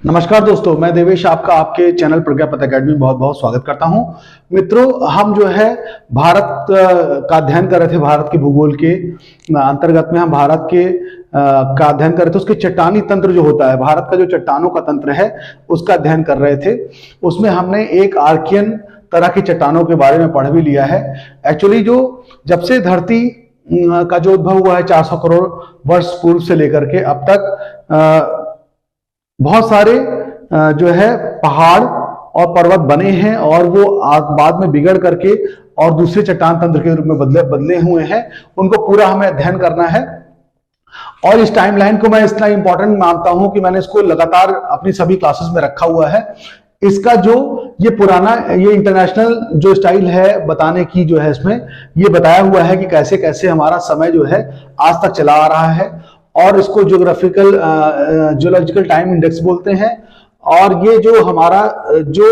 नमस्कार दोस्तों, मैं देवेश आपका आपके चैनल प्रज्ञापत अकेडमी में बहुत बहुत स्वागत करता हूं। मित्रों, हम जो है भारत का अध्ययन कर रहे थे। भारत के भूगोल के अंतर्गत में हम भारत के का अध्ययन कर रहे थे। उसके चट्टानी तंत्र जो होता है, भारत का जो चट्टानों का तंत्र है, उसका अध्ययन कर रहे थे। उसमें हमने एक आर्कियन तरह की चट्टानों के बारे में पढ़ भी लिया है। एक्चुअली जो जब से धरती का जो उद्भव हुआ है 400 करोड़ वर्ष पूर्व से लेकर के अब तक बहुत सारे जो है पहाड़ और पर्वत बने हैं और वो बाद में बिगड़ करके और दूसरे चट्टान तंत्र के रूप में बदले हुए हैं। उनको पूरा हमें अध्ययन करना है और इस टाइमलाइन को मैं इतना इंपॉर्टेंट मानता हूं कि मैंने इसको लगातार अपनी सभी क्लासेस में रखा हुआ है। इसका जो ये पुराना ये इंटरनेशनल जो स्टाइल है बताने की जो है, इसमें ये बताया हुआ है कि कैसे कैसे हमारा समय जो है आज तक चला आ रहा है और इसको जियोलॉजिकल टाइम इंडेक्स बोलते हैं। और ये जो हमारा जो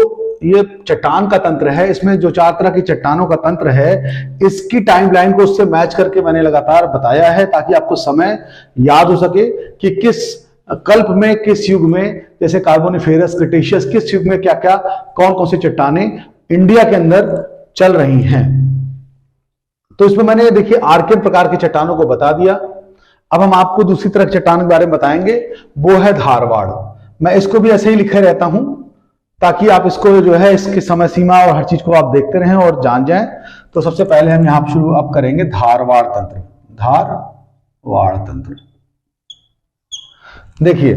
ये चट्टान का तंत्र है, इसमें जो 4 तरह की चट्टानों का तंत्र है, इसकी टाइमलाइन को उससे मैच करके मैंने लगातार बताया है ताकि आपको समय याद हो सके कि किस कल्प में, किस युग में, जैसे कार्बोनिफेरस, क्रिटेशियस, किस युग में क्या क्या कौन कौन सी चट्टानें इंडिया के अंदर चल रही हैं। तो इसमें मैंने देखिए आर्कियन प्रकार की चट्टानों को बता दिया। अब हम आपको दूसरी तरह की चट्टान के बारे में बताएंगे, वो है धारवाड़। मैं इसको भी ऐसे ही लिखे रहता हूं ताकि आप इसको जो है इसकी समय सीमा और हर चीज को आप देखते रहें और जान जाएं। तो सबसे पहले हम यहां शुरू अब करेंगे धारवाड़ तंत्र। धारवाड़ तंत्र देखिए,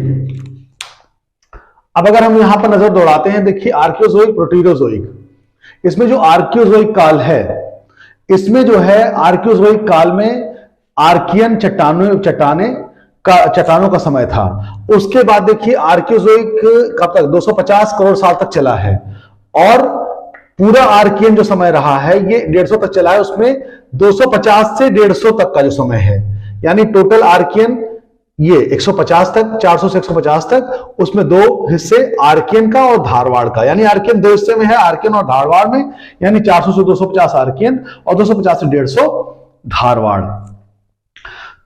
अब अगर हम यहां पर नजर दौड़ाते हैं, देखिए आर्कियोजोइक, प्रोटीरोजोइक। इसमें जो आर्कियोजोइक काल है, इसमें जो है आर्कियोजोइक काल में आर्कियन चट्टानों का समय था। उसके बाद देखिए आर्कियोजोइक कब तक, 250 करोड़ साल तक चला है और पूरा आर्कियन जो समय रहा है ये 150 तक चला है। उसमें 250 से 150 तक का जो समय है, यानी टोटल आर्कियन ये 150 तक, 400 से 150 तक, उसमें 2 हिस्से आर्कियन का और धारवाड़ का, यानी आर्कियन 2 हिस्से में है, आर्कियन और धारवाड़ में, यानी 400 से 250 आर्कियन और 250 से 150 धारवाड़।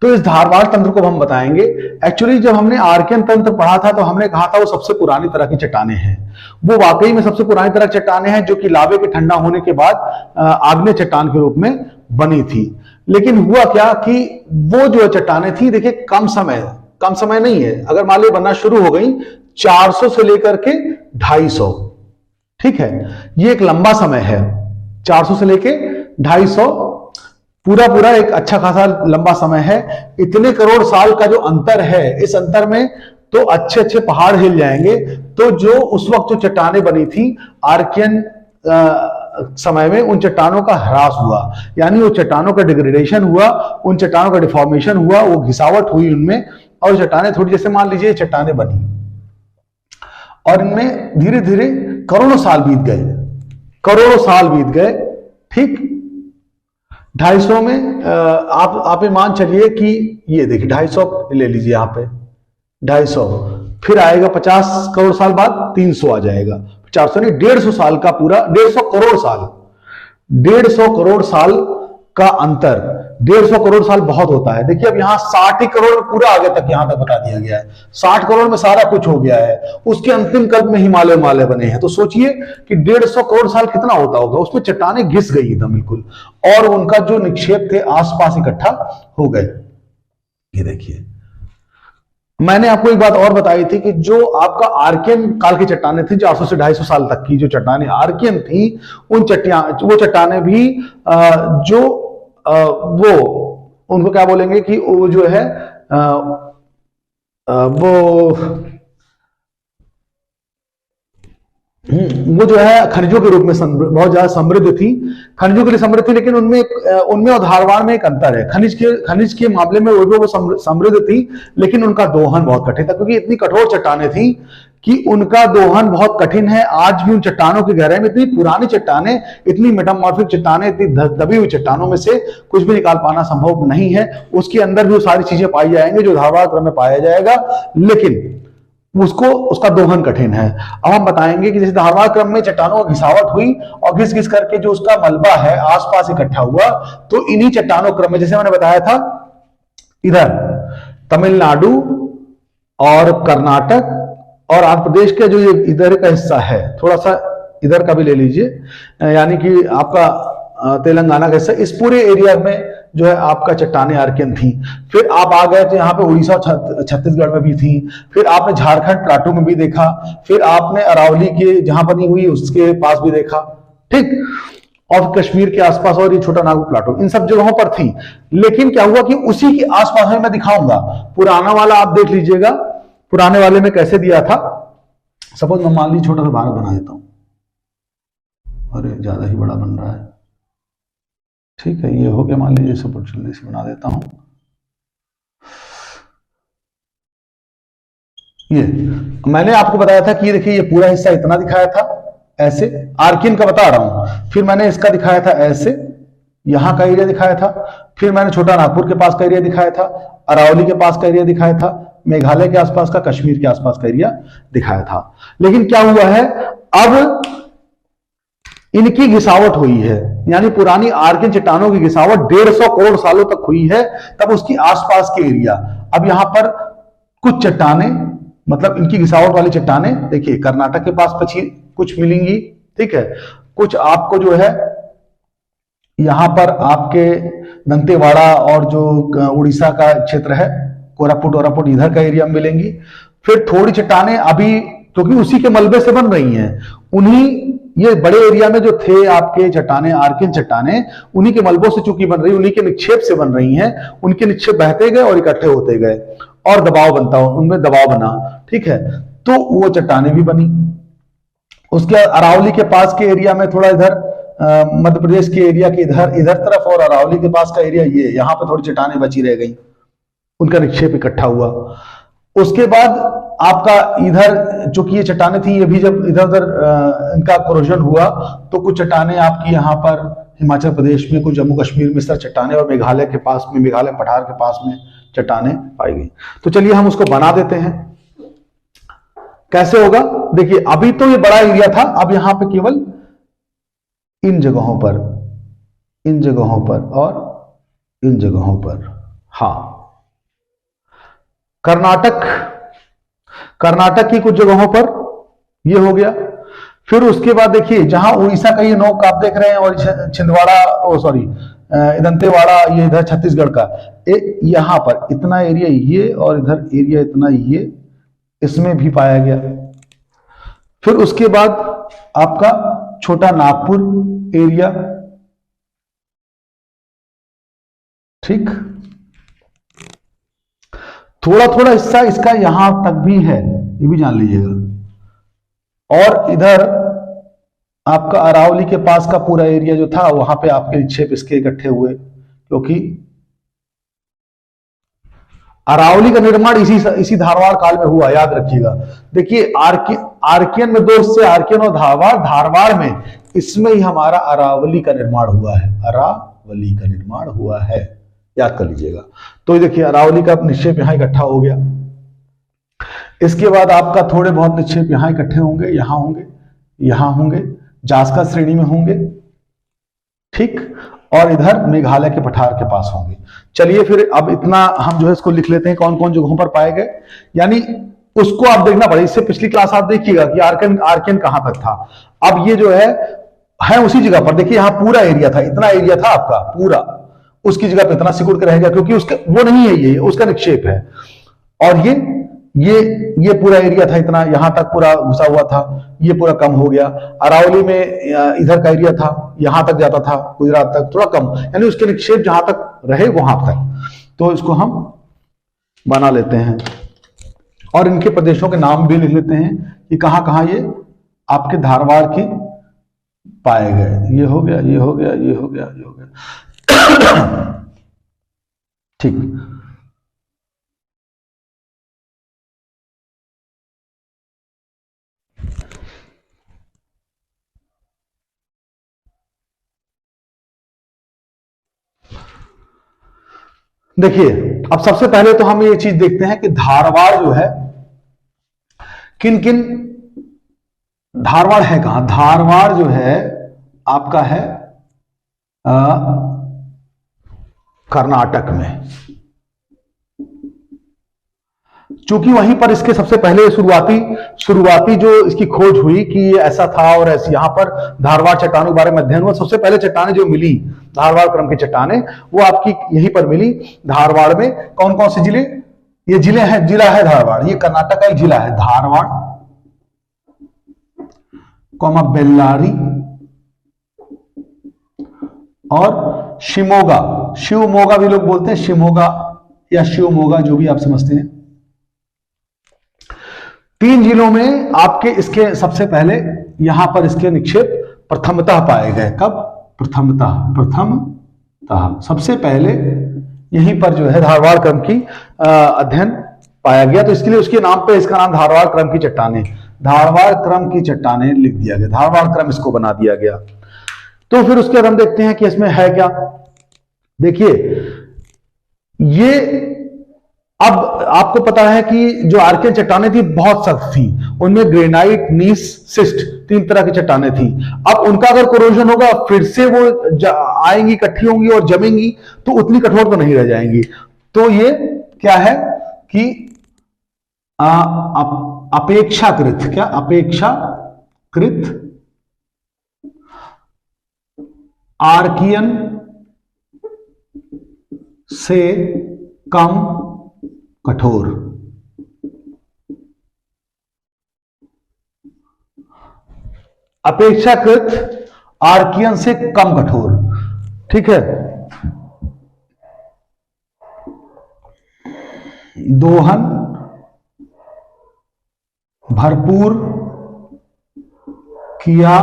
तो इस धारवाड़ तंत्र को हम बताएंगे। एक्चुअली जब हमने आर्कियन तंत्र पढ़ा था तो हमने कहा था वो सबसे पुरानी तरह की चट्टानें हैं। वो वाकई में सबसे पुरानी तरह की चट्टानें हैं जो कि लावे के ठंडा होने के बाद आग्नेय चट्टान के रूप में बनी थी। लेकिन हुआ क्या कि वो जो चट्टानें थी, देखिए कम समय नहीं है। अगर मान लो बनना शुरू हो गई 400 से लेकर के 250, ठीक है, ये एक लंबा समय है। 400 से लेके 250 पूरा एक अच्छा खासा लंबा समय है। इतने करोड़ साल का जो अंतर है, इस अंतर में तो अच्छे पहाड़ हिल जाएंगे। तो जो उस वक्त जो चट्टानें बनी थी आर्कियन समय में, उन चट्टानों का ह्रास हुआ, यानी वो चट्टानों का डिग्रेडेशन हुआ, उन चट्टानों का डिफॉर्मेशन हुआ, वो घिसावट हुई उनमें और चट्टानें थोड़ी, जैसे मान लीजिए चट्टानें बनी और इनमें धीरे धीरे करोड़ों साल बीत गए, ठीक। 250 में आप मान चलिए कि ये देखिए 250 ले लीजिए यहाँ पे 250, फिर आएगा 50 करोड़ साल बाद 300 आ जाएगा, 400 नहीं, 150 साल का पूरा, 150 करोड़ साल, 150 करोड़ साल का अंतर। 150 करोड़ साल बहुत होता है। देखिए अब यहाँ 60 करोड़ में पूरा आगे तक यहां तक बता दिया गया है। 60 करोड़ में सारा कुछ हो गया है। उसके अंतिम कल्प में हिमालय बने हैं। तो सोचिए कि 150 करोड़ साल कितना होता होगा। उसमें चट्टानें घिस गई एकदम बिल्कुल और उनका जो निक्षेप थे आसपास इकट्ठा हो गए। ये देखिए, मैंने आपको एक बात और बताई थी कि जो आपका आर्कियन काल की चट्टानें थी, 400 से 250 साल तक की जो चट्टानें आर्कियन थी, वो चट्टानें भी वो उनको क्या बोलेंगे कि वो जो है वो जो है खनिजों के रूप में बहुत ज्यादा समृद्ध थी, खनिजों के लिए समृद्ध थी। लेकिन उनमें और धारवाड़ में एक अंतर है। खनिज के मामले में वो समृद्ध थी, लेकिन उनका दोहन बहुत कठिन था, क्योंकि इतनी कठोर चट्टानें थी कि उनका दोहन बहुत कठिन है। आज भी उन चट्टानों की गहराई में, इतनी पुरानी चट्टानें, इतनी मेटामॉर्फिक चट्टानें, इतनी दबी हुई चट्टानों में से कुछ भी निकाल पाना संभव नहीं है। उसके अंदर भी वो सारी चीजें पाई जाएंगी जो धारवाड़ क्रम में पाया जाएगा, लेकिन उसका दोहन कठिन है। अब हम बताएंगे कि जैसे धारवाड़ क्रम में चट्टानों की घिसावट हुई और घिस करके जो उसका मलबा है आसपास इकट्ठा हुआ, तो इन्हीं चट्टानों क्रम में, जैसे मैंने बताया था, इधर तमिलनाडु और कर्नाटक और आंध्र प्रदेश का जो ये इधर का हिस्सा है, थोड़ा सा इधर का भी ले लीजिए, यानी कि आपका तेलंगाना का हिस्सा, इस पूरे एरिया में जो है आपका चट्टाने आर्कियन थी। फिर आप आ गए तो यहाँ पे उड़ीसा और छत्तीसगढ़ में भी थी। फिर आपने झारखंड प्लाटू में भी देखा। फिर आपने अरावली के जहां बनी हुई उसके पास भी देखा, ठीक। और कश्मीर के आसपास और ये छोटा नागपुर प्लाटू, इन सब जगहों पर थी। लेकिन क्या हुआ कि उसी के आसपास में मैं दिखाऊंगा। पुराना वाला आप देख लीजिएगा, पुराने वाले में कैसे दिया था। सपोज मैं मान ली छोटा सा भारत बना देता हूं, अरे ज्यादा ही बड़ा बन रहा है, ठीक है, ये हो गया, मान लीजिए सपोज जल्दी से बना देता हूं। ये मैंने आपको बताया था कि ये देखिए, ये पूरा हिस्सा इतना दिखाया था ऐसे, आर्कियन का बता रहा हूं। फिर मैंने इसका दिखाया था ऐसे, यहां का एरिया दिखाया था। फिर मैंने छोटा नागपुर के पास का एरिया दिखाया था, अरावली के पास का एरिया दिखाया था, मेघालय के आसपास का, कश्मीर के आसपास का एरिया दिखाया था। लेकिन क्या हुआ है, अब इनकी घिसावट हुई है, यानी पुरानी आर्कियन चट्टानों की घिसावट 150 करोड़ सालों तक हुई है। तब उसकी आसपास के एरिया, अब यहां पर कुछ चट्टाने, मतलब इनकी घिसावट वाली चट्टाने देखिए कर्नाटक के पास कुछ मिलेंगी, ठीक है। कुछ आपको जो है यहां पर आपके दंतेवाड़ा और जो उड़ीसा का क्षेत्र है, कोरापुट वोरापुट, इधर का एरिया में मिलेंगी। फिर थोड़ी चट्टाने अभी, क्योंकि उसी के मलबे से बन रही हैं, उन्हीं ये बड़े एरिया में जो थे आपके चट्टाने, आर्कियन चट्टाने, उन्हीं के मलबों से चूंकि बन रही, उन्हीं के निक्षेप से बन रही हैं। उनके निक्षेप बहते गए और इकट्ठे होते गए और दबाव बनता, उनमें दबाव बना, ठीक है। तो वो चट्टाने भी बनी। उसके अरावली के पास के एरिया में थोड़ा इधर मध्य प्रदेश के एरिया के इधर तरफ, और अरावली के पास का एरिया ये, यहां पर थोड़ी चट्टाने बची रह गई, उनका निक्षेप इकट्ठा हुआ। उसके बाद आपका इधर चूंकि ये चट्टाने थी, ये भी जब इधर उधर इनका कोरोजन हुआ तो कुछ चट्टाने आपकी यहाँ पर हिमाचल प्रदेश में, कुछ जम्मू कश्मीर में इस तरह चट्टाने, और मेघालय के पास में, मेघालय पठार के पास में चट्टाने पाई गई। तो चलिए हम उसको बना देते हैं। कैसे होगा, देखिए अभी तो ये बड़ा एरिया था, अब यहां पे केवल इन जगहों पर, इन जगहों पर और इन जगहों पर, हाँ, कर्नाटक की कुछ जगहों पर ये हो गया। फिर उसके बाद देखिए जहां उड़ीसा का ये नोक आप देख रहे हैं, और छिंदवाड़ा, दंतेवाड़ा, ये इधर छत्तीसगढ़ का, यहां पर इतना एरिया ये, और इधर एरिया इतना ये, इसमें भी पाया गया। फिर उसके बाद आपका छोटा नागपुर एरिया, ठीक, थोड़ा थोड़ा हिस्सा इसका यहां तक भी है, ये भी जान लीजिएगा। और इधर आपका अरावली के पास का पूरा एरिया जो था, वहां पे आपके निक्षेप इसके इकट्ठे हुए, क्योंकि अरावली का निर्माण इसी धारवाड़ काल में हुआ, याद रखिएगा। देखिए आर्कियन में दो हिस्से, आर्कियन और धारवाड़ में, इसमें ही हमारा अरावली का निर्माण हुआ है, अरावली का निर्माण हुआ है, याद कर लीजिएगा। तो देखिए अरावली का निक्षेप यहां इकट्ठा हो गया। इसके बाद आपका थोड़े बहुत निक्षेप यहां इकट्ठे होंगे, यहां होंगे, यहां होंगे, जास्का श्रेणी में होंगे, ठीक, और इधर मेघालय के पठार के पास होंगे। चलिए फिर अब इतना हम जो है इसको लिख लेते हैं, कौन कौन जगहों पर पाए गए, यानी उसको आप देखना पड़ेगा। इससे पिछली क्लास आप देखिएगा कि आर्कियन कहां तक था। अब ये जो है उसी जगह पर, देखिए यहां पूरा एरिया था, इतना एरिया था आपका पूरा, उसकी जगह पे इतना सिकुड़ के रहेगा, क्योंकि उसका वो नहीं है, ये उसका निक्षेप है। और ये पूरा एरिया था इतना, यहां तक पूरा घुसा हुआ था, ये पूरा कम हो गया। अरावली में इधर का एरिया था, यहां तक जाता था, गुजरात तक, थोड़ा कम, यानी उसके निक्षेप जहां तक रहे वहां तक। तो इसको हम बना लेते हैं और इनके प्रदेशों के नाम भी लिख लेते हैं कि कहां कहां ये आपके धारवाड़ के पाए गए। ये हो गया, ये हो गया, ये हो गया, ये हो गया, ठीक। देखिए अब सबसे पहले तो हम ये चीज देखते हैं कि धारवाड़ जो है किन किन, धारवाड़ है कहां, धारवाड़ जो है आपका है कर्नाटक में। चूंकि वहीं पर इसके सबसे पहले शुरुआती जो इसकी खोज हुई कि ये ऐसा था और ऐसे यहां पर धारवाड़ चट्टानों के बारे में अध्ययन हुआ, सबसे पहले चट्टानें जो मिली धारवाड़ क्रम की चट्टानें वो आपकी यहीं पर मिली धारवाड़ में। कौन कौन से जिले? ये जिला है धारवाड़, ये कर्नाटक का एक जिला है धारवाड़, बेल्लारी और शिवमोगा भी लोग बोलते हैं, शिवमोगा या शिवमोगा, जो भी आप समझते हैं। 3 जिलों में आपके इसके सबसे पहले यहां पर इसके निक्षेप प्रथमतः पाए गए। कब? प्रथमतः सबसे पहले यहीं पर जो है धारवाड़ क्रम की अध्ययन पाया गया, तो इसके लिए उसके नाम पे इसका नाम धारवाड़ क्रम की चट्टानें, धारवाड़ क्रम की चट्टानें लिख दिया गया, धारवाड़ क्रम इसको बना दिया गया। तो फिर उसके बाद हम देखते हैं कि इसमें है क्या। देखिए ये अब आपको पता है कि जो आर्कियन चट्टानें थी बहुत सख्त थी, उनमें ग्रेनाइट, नीस, सिस्ट 3 तरह की चट्टानें थी। अब उनका अगर कोरोजन होगा फिर से वो आएंगी, इकट्ठी होंगी और जमेंगी, तो उतनी कठोर तो नहीं रह जाएंगी। तो ये क्या है कि अपेक्षाकृत आर्कियन से कम कठोर। अपेक्षाकृत आर्कियन से कम कठोर, ठीक है। दोहन भरपूर किया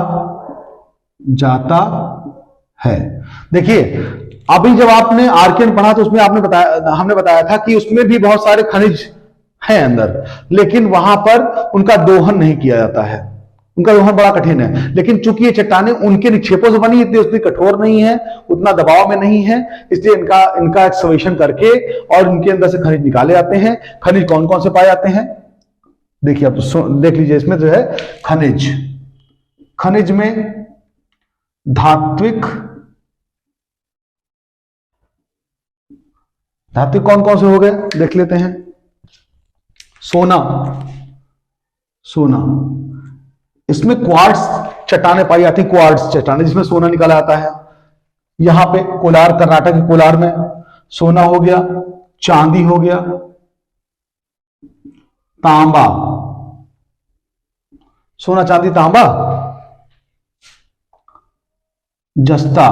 जाता है। देखिए अभी जब आपने आर्कियन पढ़ा तो उसमें हमने बताया था कि उसमें भी बहुत सारे खनिज हैं अंदर, लेकिन वहां पर उनका दोहन नहीं किया जाता है, उनका दोहन बड़ा कठिन है। लेकिन चूंकि ये चट्टानें उनके निक्षेपों से बनी, इसलिए उतनी कठोर नहीं है, उतना दबाव में नहीं है, इसलिए इनका एक्सकवेशन करके और उनके अंदर से खनिज निकाले जाते हैं। खनिज कौन कौन से पाए जाते हैं? देखिए आप देख लीजिए, इसमें जो है खनिज में धात्विक कौन कौन से हो गए देख लेते हैं। सोना, इसमें क्वार्ट्ज चट्टानें पाई जाती, क्वार्ट्ज चट्टानें जिसमें सोना निकाला जाता है। यहां पे कोलार, कर्नाटक के कोलार में सोना हो गया, चांदी हो गया, तांबा, सोना चांदी तांबा, जस्ता,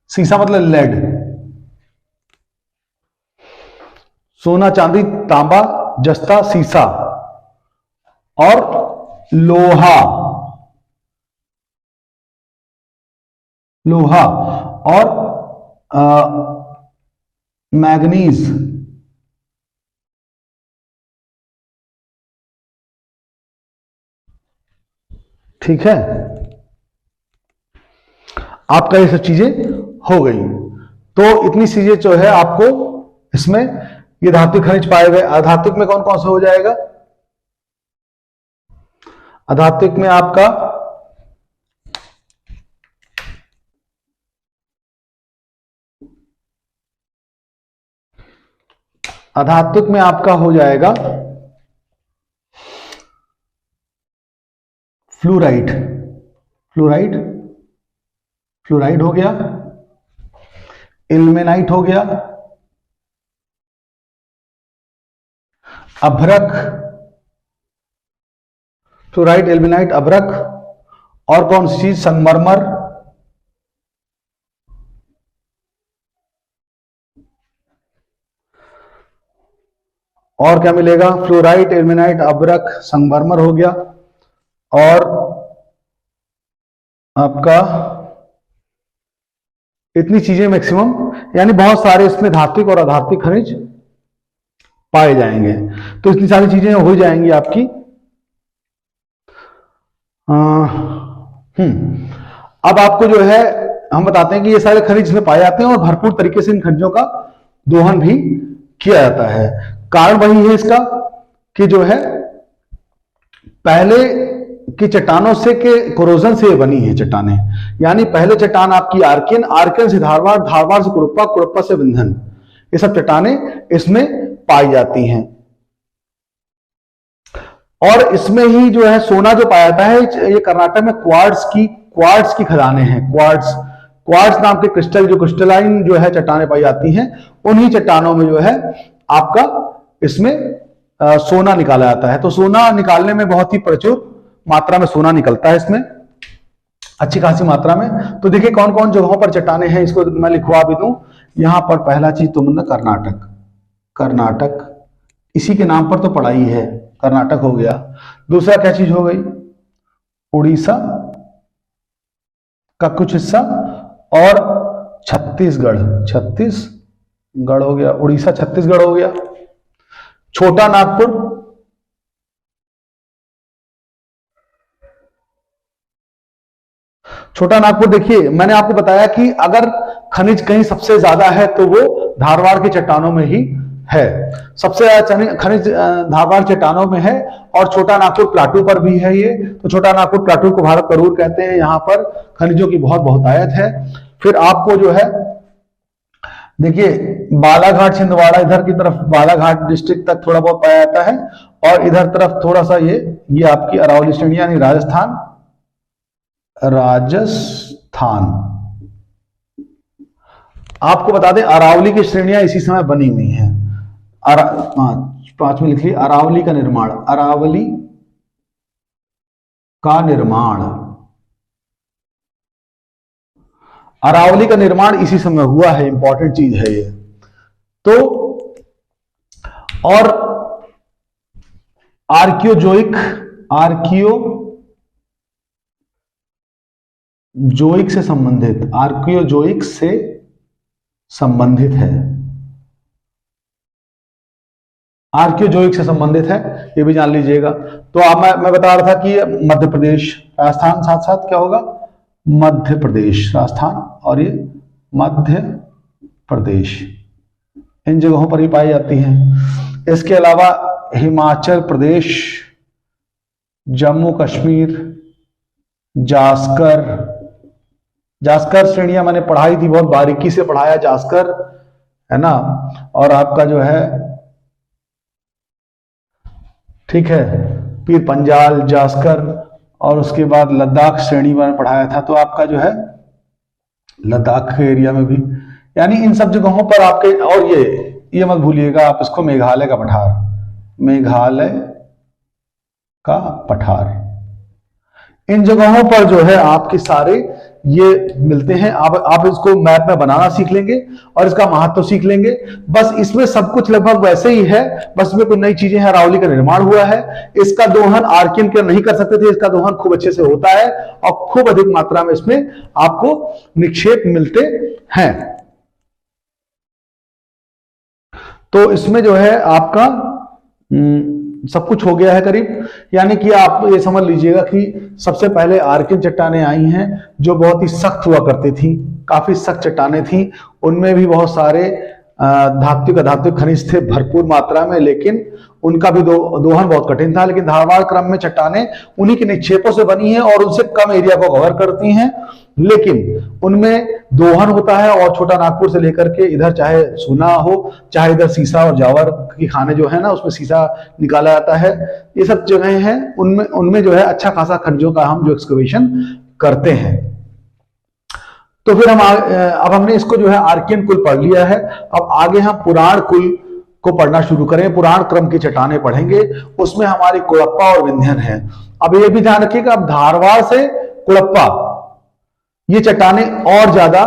सीसा मतलब लेड, सोना चांदी तांबा जस्ता सीसा, और लोहा और मैग्नीज। ठीक है, आपका ये सब चीजें हो गई। तो इतनी चीजें जो है आपको इसमें ये धात्विक खनिज पाए गए। अधात्विक में कौन कौन सा हो जाएगा? अधात्विक में आपका हो जाएगा फ्लोराइड हो गया, इल्मेनाइट हो गया, अभ्रक, फ्लोराइड, इल्मेनाइट, अभ्रक, और कौन सी चीज? संगमरमर, और क्या मिलेगा? फ्लोराइड, इल्मेनाइट, अभ्रक, संगमरमर हो गया, और आपका इतनी चीजें मैक्सिमम, यानी बहुत सारे इसमें धात्विक और अधात्विक खनिज पाए जाएंगे। तो इतनी सारी चीजें हो जाएंगी आपकी। अब आपको जो है हम बताते हैं कि ये सारे खनिज इसमें पाए जाते हैं और भरपूर तरीके से इन खनिजों का दोहन भी किया जाता है। कारण वही है इसका कि जो है पहले की चट्टानों से के कोरोजन से बनी है चट्टानें। यानी पहले चट्टान आपकी आर्कियन, आर्कियन से धारवाड़, धारवाड़ से कुड़प्पा, कुड़प्पा से विंध्यन, ये सब चट्टानें इसमें पाई जाती हैं। और इसमें ही जो है सोना जो पाया जाता है, ये कर्नाटक में क्वार्ट्स की खदानें हैं। क्वार्ट्स नाम के क्रिस्टल, जो क्रिस्टलाइन जो है चट्टानें पाई जाती हैं, उन्हीं चट्टानों में जो है आपका इसमें सोना निकाला जाता है। तो सोना निकालने में बहुत ही प्रचुर मात्रा में सोना निकलता है इसमें, अच्छी खासी मात्रा में। तो देखिए कौन कौन जगहों पर चट्टानें हैं, इसको मैं लिखवा भी दूं। यहां पर पहला चीज तुमने कर्नाटक, इसी के नाम पर तो पढ़ा ही है, कर्नाटक हो गया। दूसरा क्या चीज हो गई, उड़ीसा का कुछ हिस्सा, और छत्तीसगढ़ हो गया, उड़ीसा छत्तीसगढ़ हो गया। छोटा नागपुर देखिए, मैंने आपको बताया कि अगर खनिज कहीं सबसे ज्यादा है तो वो धारवाड़ की चट्टानों में ही है। सबसे ज्यादा खनिज धारवाड़ चट्टानों में है, और छोटा नागपुर प्लाटू पर भी है ये। तो छोटा नागपुर प्लाटू को भारत करूर कहते हैं। यहां पर खनिजों की बहुत बहुतायत है। फिर आपको जो है देखिए बालाघाट, छिंदवाड़ा, इधर की तरफ बालाघाट डिस्ट्रिक्ट तक थोड़ा बहुत पाया जाता है, और इधर तरफ थोड़ा सा ये आपकी अरावली श्रेणी यानी राजस्थान आपको बता दें अरावली की श्रेणियां इसी समय बनी हुई हैं। 5 में लिख ली, अरावली का निर्माण इसी समय हुआ है। इंपॉर्टेंट चीज है ये। तो और आर्कियोजोइक से संबंधित है, ये भी जान लीजिएगा। तो आप मैं बता रहा था कि मध्य प्रदेश, राजस्थान, साथ साथ क्या होगा, मध्य प्रदेश, राजस्थान और ये मध्य प्रदेश, इन जगहों पर ही पाई जाती हैं। इसके अलावा हिमाचल प्रदेश, जम्मू कश्मीर, जास्कर श्रेणियां मैंने पढ़ाई थी, बहुत बारीकी से पढ़ाया जास्कर, है ना। और आपका जो है ठीक है पीर पंजाल, जास्कर, और उसके बाद लद्दाख श्रेणी में पढ़ाया था। तो आपका जो है लद्दाख के एरिया में भी, यानी इन सब जगहों पर आपके, और ये मत भूलिएगा आप इसको, मेघालय का पठार, इन जगहों पर जो है आपके सारे ये मिलते हैं। आप इसको मैप में बनाना सीख लेंगे और इसका महत्व सीख लेंगे। बस इसमें सब कुछ लगभग वैसे ही है, बस इसमें कुछ नई चीजें हैं। अरावली का निर्माण हुआ है, इसका दोहन आर्कियन के नहीं कर सकते थे, इसका दोहन खूब अच्छे से होता है और खूब अधिक मात्रा में इसमें आपको निक्षेप मिलते हैं। तो इसमें जो है आपका सब कुछ हो गया है करीब। यानी कि आप ये समझ लीजिएगा कि सबसे पहले आर्कियन चट्टानें आई हैं जो बहुत ही सख्त हुआ करती थी, काफी सख्त चट्टानें थी। उनमें भी बहुत सारे धात्विक खनिज थे भरपूर मात्रा में, लेकिन उनका भी दोहन बहुत कठिन था। लेकिन धारवाड़ क्रम में चट्टानें उन्हीं के निक्षेपों से बनी हैं और उनसे कम एरिया को कवर करती हैं, लेकिन उनमें दोहन होता है। और छोटा नागपुर से लेकर के इधर चाहे सोना हो, चाहे इधर सीसा और जावर की खाने जो है ना उसमें सीसा निकाला जाता है, ये सब जगह हैं, उनमें जो है अच्छा खासा खनिजों का हम जो एक्सकवेशन करते हैं। तो फिर अब हमने इसको जो है आर्कियन कुल पढ़ लिया है। अब आगे हम पुराण कुल को पढ़ना शुरू करें, पुराण क्रम की चट्टानें पढ़ेंगे, उसमें हमारी कुड़प्पा और विंध्यन है। अब ये भी ध्यान रखिएगा, अब धारवाड़ से कुड़प्पा ये चट्टानें और ज्यादा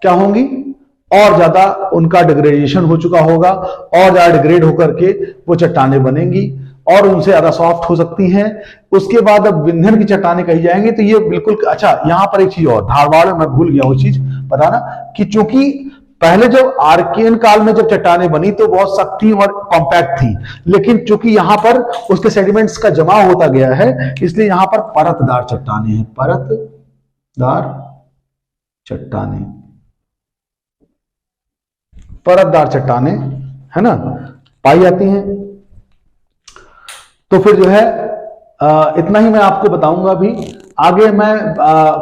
क्या होंगी, और ज्यादा उनका डिग्रेडेशन हो चुका होगा, और ज्यादा डिग्रेड होकर के वो चट्टानें बनेंगी और उनसे ज्यादा सॉफ्ट हो सकती हैं। उसके बाद अब विंध्यन की चट्टानें कही जाएंगी। तो ये बिल्कुल अच्छा, यहां पर एक चीज और, धारवाड़ में मैं भूल गया वो चीज बताना कि चूंकि पहले जब आर्कियन काल में जब चट्टानें बनी तो बहुत सख्त थी और कॉम्पैक्ट थी, लेकिन चूंकि यहां पर उसके सेडिमेंट्स का जमाव होता गया है, इसलिए यहां पर परतदार चट्टानें हैं, परतदार चट्टानें है ना पाई जाती हैं। तो फिर जो है इतना ही मैं आपको बताऊंगा अभी। आगे मैं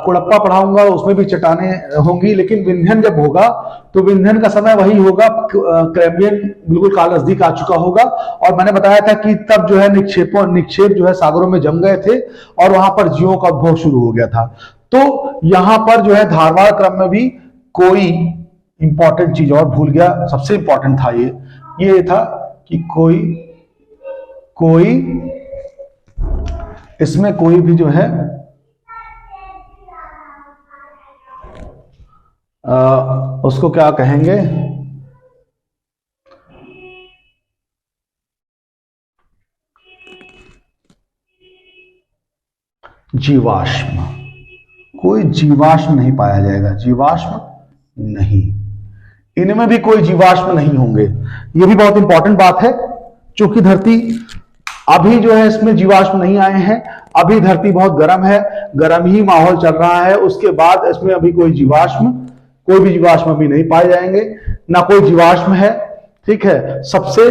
कुड़प्पा पढ़ाऊंगा, उसमें भी चट्टाने होंगी, लेकिन विंध्यन जब होगा तो विंध्यन का समय वही होगा, कैम्बियन बिल्कुल काल नजदीक आ चुका होगा। और मैंने बताया था कि तब जो है निक्षेप जो है सागरों में जम गए थे और वहां पर जीवों का उद्भव शुरू हो गया था। तो यहां पर जो है धारवाड़ क्रम में भी कोई इंपॉर्टेंट चीज और भूल गया, सबसे इंपॉर्टेंट था ये था कि कोई इसमें कोई भी जो है उसको क्या कहेंगे, जीवाश्म। कोई जीवाश्म नहीं पाया जाएगा, जीवाश्म नहीं, इनमें भी कोई जीवाश्म नहीं होंगे। यह भी बहुत इंपॉर्टेंट बात है, क्योंकि धरती अभी जो है इसमें जीवाश्म नहीं आए हैं, अभी धरती बहुत गर्म है, गर्म ही माहौल चल रहा है। उसके बाद इसमें अभी कोई भी जीवाश्म अभी नहीं पाए जाएंगे, ना कोई जीवाश्म है। ठीक है, सबसे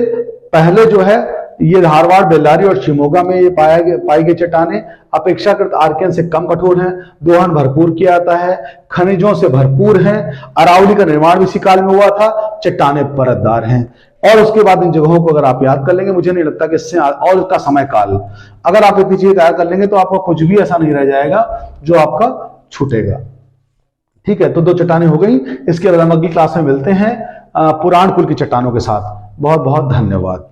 पहले जो है ये धारवाड़, बेल्लारी और शिमोगा में ये पाई गई चट्टाने अपेक्षाकृत आर्कियन से कम कठोर हैं, दोहन भरपूर किया जाता है, खनिजों से भरपूर हैं, अरावली का निर्माण भी इसी काल में हुआ था, चट्टाने परतदार हैं। और उसके बाद इन जगहों को अगर आप याद कर लेंगे, मुझे नहीं लगता कि इससे और इसका समय काल, अगर आप इतनी चीजें तैयार कर लेंगे तो आपका कुछ भी ऐसा नहीं रह जाएगा जो आपका छूटेगा। ठीक है, तो 2 चट्टाने हो गई। इसके बाद हम अगली क्लास में मिलते हैं पुराण कुल की चट्टानों के साथ। बहुत बहुत धन्यवाद।